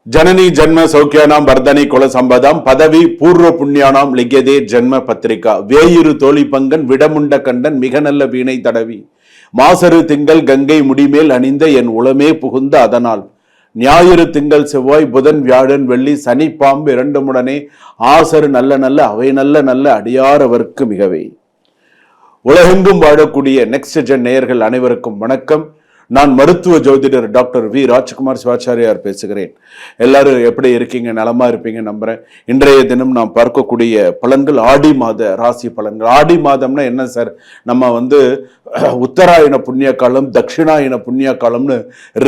जननी जन्म सौख्यानाम वर्धनी कुल संपदाम पदवी पूर्व पुण्यानाम लिग्यदे जन्म पत्रिका वेयुरु तोळि पंगन विडमुंड कंடன் மிக நல்ல வீணை தடவி மாசரு திங்கள் கங்கை முடிமேல் அணிந்த என் உளமே புகுந்த அதனால் ஞாயிறு திங்கள் செவ்வாய் புதன் வியாழன் வெள்ளி சனி பாம்பு இரண்டுமுடனே ஆசரு நல்ல நல்ல அவை நல்ல நல்ல அடியாரவர்க்கு மிகவே. உலகெங்கும் வாழக்கூடிய நெக்ஸ்ட் ஜென் நேயர்கள் அனைவருக்கும் வணக்கம். நான் மருத்துவ ஜோதிடர் டாக்டர் வி ராஜ்குமார் சிவாச்சாரியார் பேசுகிறேன். எல்லாரும் எப்படி இருக்கீங்க? நலமா இருப்பீங்க நம்புறேன். இன்றைய தினம் நாம் பார்க்கக்கூடிய பலன்கள் ஆடி மாத ராசி பலன்கள். ஆடி மாதம்னா என்ன சார்? நம்ம உத்தராயண புண்ணிய காலம், தட்சிணாயன புண்ணிய காலம்னு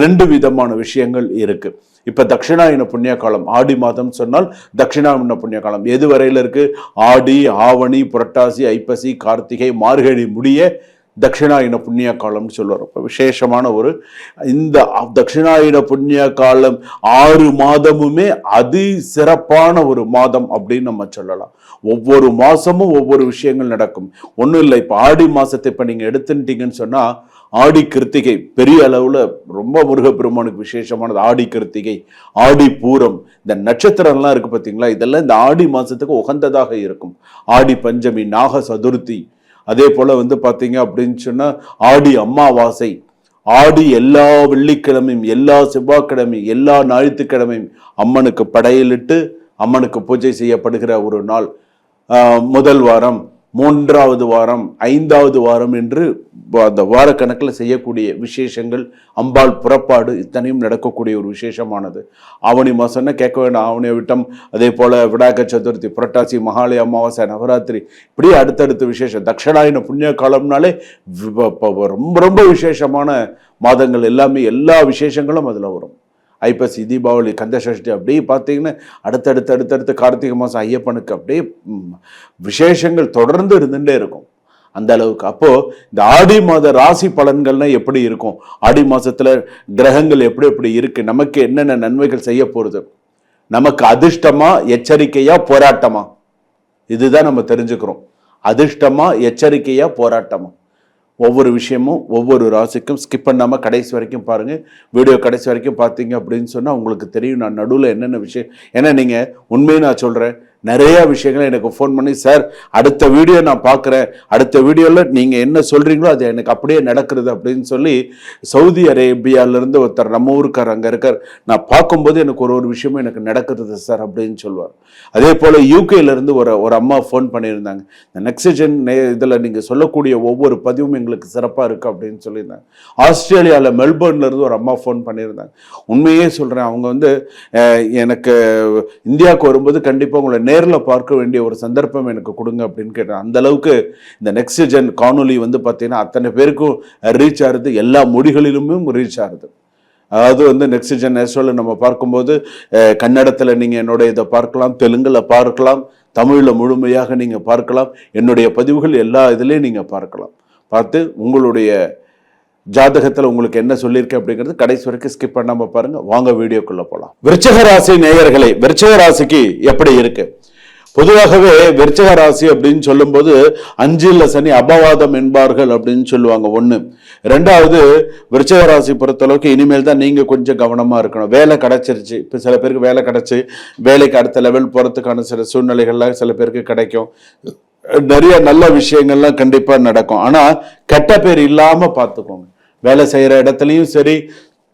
ரெண்டு விதமான விஷயங்கள் இருக்கு. இப்ப தட்சிணாயன புண்ணிய காலம் ஆடி மாதம் சொன்னால் தட்சிணாயன புண்ணிய காலம் எது வரையில இருக்கு? ஆடி, ஆவணி, புரட்டாசி, ஐப்பசி, கார்த்திகை, மார்கழி முடிய தட்சிணாயன புண்ணிய காலம்னு சொல்லுவார். இப்போ விசேஷமான இந்த தட்சிணாயன புண்ணிய காலம் 6 மாதமுமே அதி சிறப்பான ஒரு மாதம் அப்படின்னு நம்ம சொல்லலாம். ஒவ்வொரு மாசமும் ஒவ்வொரு விஷயங்கள் நடக்கும். ஒன்றும் இல்லை, இப்போ ஆடி மாசத்தை இப்போ நீங்கள் எடுத்துட்டீங்கன்னு சொன்னா ஆடி கிருத்திகை பெரிய அளவுல ரொம்ப முருகப்பெருமானுக்கு விசேஷமானது. ஆடி கிருத்திகை, ஆடி பூரம், இந்த நட்சத்திரம்லாம் இருக்கு பார்த்தீங்களா, இதெல்லாம் இந்த ஆடி மாசத்துக்கு உகந்ததாக இருக்கும். ஆடி பஞ்சமி, நாக சதுர்த்தி, அதே போல பாத்தீங்க அப்படின்னு சொன்னா ஆடி அமாவாசை, ஆடி எல்லா வெள்ளிக்கிழமையும் எல்லா செவ்வாய்க்கிழமையும் எல்லா ஞாயிற்றுக்கிழமையும் அம்மனுக்கு படையலிட்டு அம்மனுக்கு பூஜை செய்யப்படுகிற ஒரு நாள். முதல் வாரம், 3வது வாரம், 5வது வாரம் என்று அந்த வாரக்கணக்கில் செய்யக்கூடிய விசேஷங்கள், அம்பாள் புறப்பாடு, இத்தனையும் நடக்கக்கூடிய ஒரு விசேஷமானது. ஆவணி மாசம்னா கேட்க வேண்டாம், ஆவணி விட்டம், அதே போல விநாயகர் சதுர்த்தி, புரட்டாசி, மகாலய அமாவாசை, நவராத்திரி, இப்படி அடுத்தடுத்த விசேஷம். தட்சிணாயன புண்ணிய காலம்னாலே ரொம்ப ரொம்ப விசேஷமான மாதங்கள் எல்லாமே, எல்லா விசேஷங்களும் அதுல வரும். ஐப்பசி, தீபாவளி, கந்தசஷ்டி, அப்படியே பார்த்தீங்கன்னா அடுத்தடுத்து கார்த்திகை மாதம் ஐயப்பனுக்கு அப்படியே விசேஷங்கள் தொடர்ந்து இருந்துட்டே இருக்கும் அந்த அளவுக்கு. அப்போ இந்த ஆடி மாத ராசி பலன்கள்னா எப்படி இருக்கும்? ஆடி மாசத்துல கிரகங்கள் எப்படி எப்படி இருக்கு? நமக்கு என்னென்ன நன்மைகள் செய்ய போறது? நமக்கு அதிர்ஷ்டமா, எச்சரிக்கையா, போராட்டமா? இதுதான் நம்ம தெரிஞ்சுக்கிறோம். அதிர்ஷ்டமா, எச்சரிக்கையா, போராட்டமா? ஒவ்வொரு விஷயமும் ஒவ்வொரு ராசிக்கும் ஸ்கிப் பண்ணாமல் கடைசி வரைக்கும் பாருங்கள். வீடியோ கடைசி வரைக்கும் பார்த்தீங்க அப்படின்னு சொன்னால் உங்களுக்கு தெரியும் நான் நடுவில் என்னென்ன விஷயம். ஏன்னா நீங்கள் உண்மையை நான் சொல்கிறேன், நிறைய விஷயங்களை எனக்கு ஃபோன் பண்ணி, சார் அடுத்த வீடியோ நான் பார்க்குறேன், அடுத்த வீடியோவில் நீங்கள் என்ன சொல்கிறீங்களோ அது எனக்கு அப்படியே நடக்கிறது அப்படின்னு சொல்லி சவுதி அரேபியாவிலேருந்து ஒருத்தர் நம்ம ஊருக்கார் அங்கே இருக்கார். நான் பார்க்கும்போது எனக்கு ஒரு விஷயமும் எனக்கு நடக்கிறது சார் அப்படின்னு சொல்லுவார். அதே போல் யூகேலேருந்து ஒரு அம்மா ஃபோன் பண்ணியிருந்தாங்க. இந்த நெக்ஸ்ட் ஜென் இதில் நீங்கள் சொல்லக்கூடிய ஒவ்வொரு பதிவும் எங்களுக்கு சிறப்பாக இருக்குது அப்படின்னு சொல்லியிருந்தாங்க. ஆஸ்திரேலியாவில் மெல்பர்ன்லேருந்து ஒரு அம்மா ஃபோன் பண்ணியிருந்தாங்க. உண்மையே சொல்கிறேன், அவங்க எனக்கு இந்தியாவுக்கு வரும்போது கண்டிப்பாக உங்களை நேரில் பார்க்க வேண்டிய ஒரு சந்தர்ப்பம் எனக்கு கொடுங்க அப்படின்னு கேட்டேன். அந்த அளவுக்கு இந்த நெக்ஸ்ட் ஜென் காணொலி பார்த்தீங்கன்னா அத்தனை பேருக்கும் ரீச் ஆகுது, எல்லா மொழிகளிலுமே ரீச் ஆகுது. அதாவது நெக்ஸ்ட் ஜென் நேஷனல் நம்ம பார்க்கும்போது கன்னடத்தில் நீங்கள் என்னோட இதை பார்க்கலாம், தெலுங்குல பார்க்கலாம், தமிழில் முழுமையாக நீங்கள் பார்க்கலாம். என்னுடைய பதிவுகள் எல்லா இதுலேயும் நீங்கள் பார்க்கலாம். பார்த்து உங்களுடைய ஜாதகத்தில் உங்களுக்கு என்ன சொல்லியிருக்கேன் அப்படிங்கிறது கடைசி வரைக்கும் ஸ்கிப் பண்ணாம பாருங்க. வாங்க வீடியோக்குள்ள போலாம். விருச்சிக ராசி நேயர்களே, விருச்சிக ராசிக்கு எப்படி இருக்கு? பொதுவாகவே விருச்சிக ராசி அப்படின்னு சொல்லும்போது 5ல் சனி அபவாதம் என்பார்கள் அப்படின்னு சொல்லுவாங்க. 1. 2வது, விருச்சிக ராசி பொறுத்தளவுக்கு இனிமேல் தான் நீங்க கொஞ்சம் கவனமா இருக்கணும். வேலை கிடைச்சிருச்சு, இப்போ சில பேருக்கு வேலை கிடைச்சு வேலைக்கு அடுத்த லெவல் போறதுக்கான சில சூழ்நிலைகள்லாம் சில பேருக்கு கிடைக்கும். நிறைய நல்ல விஷயங்கள்லாம் கண்டிப்பா நடக்கும். ஆனா கெட்ட பேர் இல்லாம பார்த்துக்கோங்க. வேலை செய்யற இடத்துலையும் சரி,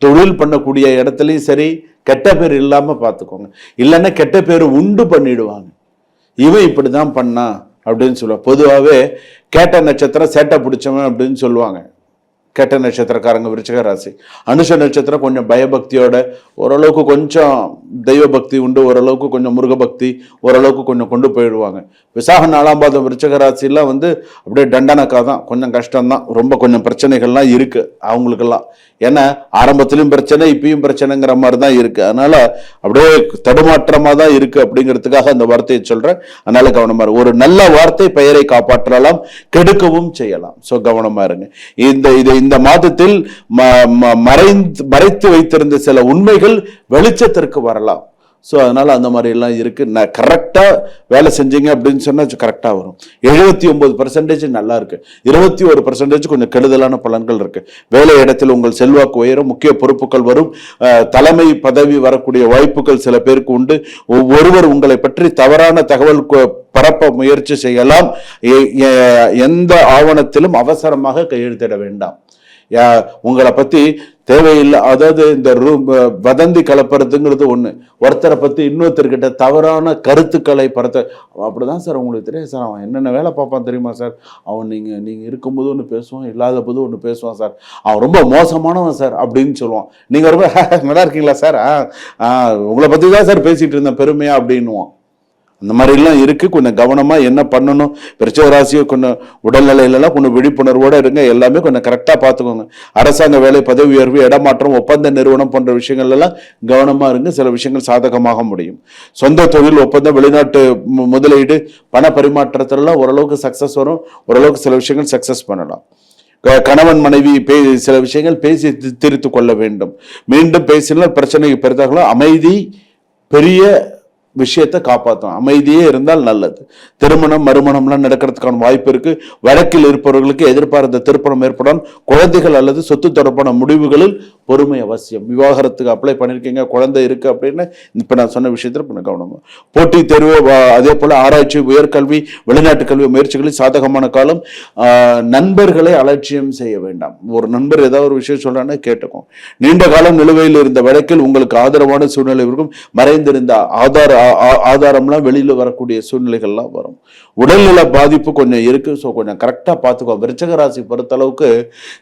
தொழில் பண்ணக்கூடிய இடத்துலையும் சரி, கெட்ட பேர் இல்லாம பார்த்துக்கோங்க. இல்லைன்னா கெட்ட பேர் உண்டு பண்ணிடுவாங்க. இவன் இப்படிதான் பண்ணா அப்படின்னு சொல்லுவாங்க. பொதுவாகவே கேட்ட நட்சத்திரம் சேட்டை பிடிச்சவன் அப்படின்னு சொல்லுவாங்க. கேட்ட நட்சத்திரக்காரங்க விருச்சிக ராசி. அனுஷ நட்சத்திரம் கொஞ்சம் பயபக்தியோட, ஓரளவுக்கு கொஞ்சம் தெய்வ பக்தி உண்டு, ஓரளவுக்கு கொஞ்சம் முருக பக்தி, ஓரளவுக்கு கொஞ்சம் கொண்டு போயிடுவாங்க. விசாக 4ஆம் பாதம் விருச்சிக ராசிலாம் அப்படியே தண்டனக்கா தான், கொஞ்சம் கஷ்டம்தான், ரொம்ப கொஞ்சம் பிரச்சனைகள்லாம் இருக்கு அவங்களுக்கெல்லாம். ஏன்னா ஆரம்பத்திலும் பிரச்சனை, இப்பயும் பிரச்சனைங்கிற மாதிரி தான் இருக்கு. அதனால அப்படியே தடுமாற்றமா தான் இருக்கு அப்படிங்கிறதுக்காக அந்த வார்த்தையை சொல்றேன். அதனால கவனமா இருக்கு. ஒரு நல்ல வார்த்தை பெயரை காப்பாற்றலாம், கெடுக்கவும் செய்யலாம். ஸோ கவனமா இருங்க. இந்த மாதத்தில் மறைத்து வைத்திருந்த சில உண்மைகள் வெளிச்சத்திற்கு வரலாம். ஸோ அதனால் அந்த மாதிரிலாம் இருக்குது. நான் கரெக்டாக வேலை செஞ்சீங்க அப்படின்னு சொன்னால் கரெக்டாக வரும். 79% நல்லா இருக்குது, 21% கொஞ்சம் கெடுதலான பலன்கள் இருக்குது. வேலை இடத்தில் உங்கள் செல்வாக்கு உயரும், முக்கிய பொறுப்புகள் வரும், தலைமை பதவி வரக்கூடிய வாய்ப்புகள் சில பேருக்கு உண்டு. ஒருவர் உங்களை பற்றி தவறான தகவல் பரப்ப முயற்சி செய்யலாம். எந்த ஆவணத்திலும் அவசரமாக கையெழுத்திட வேண்டாம். உங்களை பத்தி தேவையில்லை, அதாவது இந்த வதந்தி கலப்புறதுங்கிறது ஒண்ணு. ஒருத்தரை பத்தி இன்னொருத்தர்கிட்ட தவறான கருத்துக்களை பரத்த, அப்படிதான் சார் உங்களுக்கு தெரியாது சார், அவன் என்னென்ன வேலை பார்ப்பான் தெரியுமா சார், அவன் நீங்க இருக்கும்போது ஒன்று பேசுவான், இல்லாத போது ஒன்று பேசுவான் சார், அவன் ரொம்ப மோசமானவன் சார் அப்படின்னு சொல்லுவான். நீங்க ரொம்ப நல்லா இருக்கீங்களா சார், உங்களை பத்தி தான் சார் பேசிட்டு இருந்தேன் பெருமையா அப்படின்னுவான். அந்த மாதிரிலாம் இருக்கு. கொஞ்சம் கவனமா என்ன பண்ணணும், விருச்சிக ராசியை கொஞ்சம் உடல்நிலையிலலாம் கொஞ்சம் விழிப்புணர்வோட இருங்க. எல்லாமே கொஞ்சம் கரெக்டா பார்த்துக்கோங்க. அரசாங்க வேலை, பதவி உயர்வு, இடமாற்றம், ஒப்பந்த நிறுவனம் போன்ற விஷயங்கள் எல்லாம் கவனமா இருங்க. சில விஷயங்கள் சாதகமாக முடியும். சொந்த தொழில் ஒப்பந்தம், வெளிநாட்டு முதலீடு, பண பரிமாற்றத்திலாம் ஓரளவுக்கு சக்சஸ் வரும். ஓரளவுக்கு சில விஷயங்கள் சக்சஸ் பண்ணலாம். கணவன் மனைவி சில விஷயங்கள் பேசி தீர்த்து கொள்ள வேண்டும். மீண்டும் பேசினால் பிரச்சனை பெரிதாகலாம். அமைதி பெரிய விஷயத்தை காப்பாற்றும். அமைதியே இருந்தால் நல்லது. திருமணம் மறுமணம்லாம் நடக்கிறதுக்கான வாய்ப்பு இருக்கு. வழக்கில் இருப்பவர்களுக்கு எதிர்பார்த்த திருப்பணம் ஏற்படும். குழந்தைகள் அல்லது சொத்து தொடர்பான முடிவுகளில் பொறுமை அவசியம். விவாகரத்துக்கு அப்ளை பண்ணிருக்கீங்க, குழந்தை இருக்கு அப்படின்னு இப்ப நான் சொன்ன விஷயத்துல கொஞ்சம் கவனமா. போட்டித் தேர்வு, அதே போல ஆராய்ச்சி, உயர்கல்வி, வெளிநாட்டு கல்வி முயற்சிகளில் சாதகமான காலம். நண்பர்களை அலட்சியம் செய்ய வேண்டாம். ஒரு நண்பர் ஏதாவது ஒரு விஷயம் சொல்றான்னு கேட்டுக்கும். நீண்ட காலம் நிலுவையில் இருந்த வழக்கில் உங்களுக்கு ஆதரவான சூழ்நிலை இருக்கும். மறைந்திருந்த ஆதாரம்லாம் வெளியில வரக்கூடிய சூழ்நிலைகள்லாம் வரும். உடல்நல பாதிப்பு கொஞ்சம் இருக்கு. ஸோ கொஞ்சம் கரெக்டா பார்த்துக்கோ. விருச்சிக ராசி பொறுத்த அளவுக்கு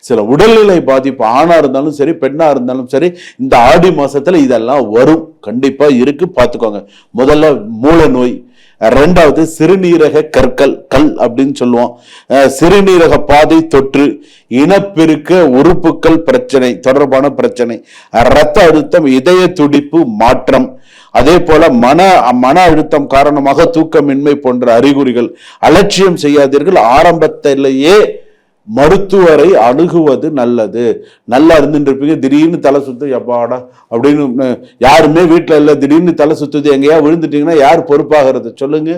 சில உடல்நிலை பாதிப்பு ஆணா இருந்தாலும் சரி பெண்ணா இருந்தாலும் சரி இந்த ஆடி மாசத்துல இதெல்லாம் வரும், கண்டிப்பா இருக்கு, பார்த்துக்கோங்க. முதல்ல மூல நோய், ரெண்டாவது சிறுநீரக கல் அப்படின்னு சொல்லுவோம், சிறுநீரக பாதை தொற்று, இனப்பெருக்க உறுப்புகள் பிரச்சனை தொடர்பான பிரச்சனை, இரத்த அழுத்தம், இதய துடிப்பு மாற்றம், அதே போல மன அழுத்தம் காரணமாக தூக்கமின்மை போன்ற அறிகுறிகள். அலட்சியம் செய்யாதீர்கள். ஆரம்பத்திலேயே மருத்துவரை அணுகுவது நல்லது. நல்லா இருந்துட்டு இருப்பீங்க, திடீர்னு தலை சுத்து, எப்பாடா அப்படின்னு யாருமே வீட்டுல இல்ல, திடீர்னு தலை சுத்துது, எங்கேயா விழுந்துட்டீங்கன்னா யார் பொறுப்பாகிறது சொல்லுங்க?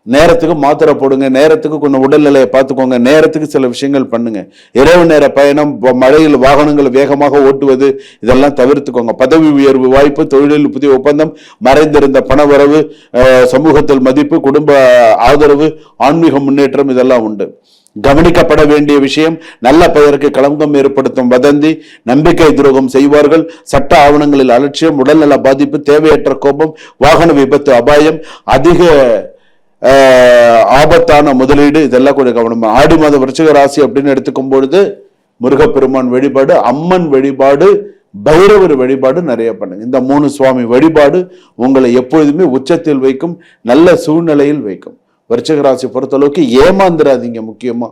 நேரத்துக்கு மாத்திரை போடுங்க, நேரத்துக்கு கொஞ்சம் உடல்நிலையை பார்த்துக்கோங்க, நேரத்துக்கு சில விஷயங்கள் பண்ணுங்க. இரவு நேர பயணம், மழையில் வாகனங்கள் வேகமாக ஓட்டுவது, இதெல்லாம் தவிர்த்துக்கோங்க. பதவி உயர்வு வாய்ப்பு, தொழிலில் புதிய ஒப்பந்தம், மறைந்திருந்த பணவரவு, சமூகத்தில் மதிப்பு, குடும்ப ஆதரவு, ஆன்மீக முன்னேற்றம், இதெல்லாம் உண்டு. கவனிக்கப்பட வேண்டிய விஷயம், நல்ல பெயருக்கு களங்கம் ஏற்படுத்தும் வதந்தி, நம்பிக்கை துரோகம் செய்வார்கள், சட்ட ஆவணங்களில் அலட்சியம், உடல்நல பாதிப்பு, தேவையற்ற கோபம், வாகன விபத்து அபாயம், அதிக ஆபத்தான முதலீடு, இதெல்லாம் கொஞ்சம் கவனமா. ஆடி மாத விருச்சிக ராசி அப்படின்னு எடுத்துக்கும் பொழுது முருகப்பெருமான் வழிபாடு, அம்மன் வழிபாடு, பைரவர் வழிபாடு நிறைய பண்ணுங்க. இந்த 3 சுவாமி வழிபாடு உங்களை எப்பொழுதுமே உச்சத்தில் வைக்கும், நல்ல சூழ்நிலையில் வைக்கும். விருச்சிக ராசி பொறுத்தளவுக்கு ஏமாந்துடாதீங்க. முக்கியமா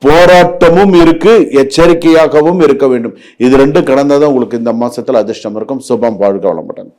போராட்டமும் இருக்கு, எச்சரிக்கையாகவும் இருக்க வேண்டும். இது ரெண்டும் கடந்தாதான் உங்களுக்கு இந்த மாசத்துல அதிர்ஷ்டம் இருக்கும். சுபம், வாழ்க வளமுடன்.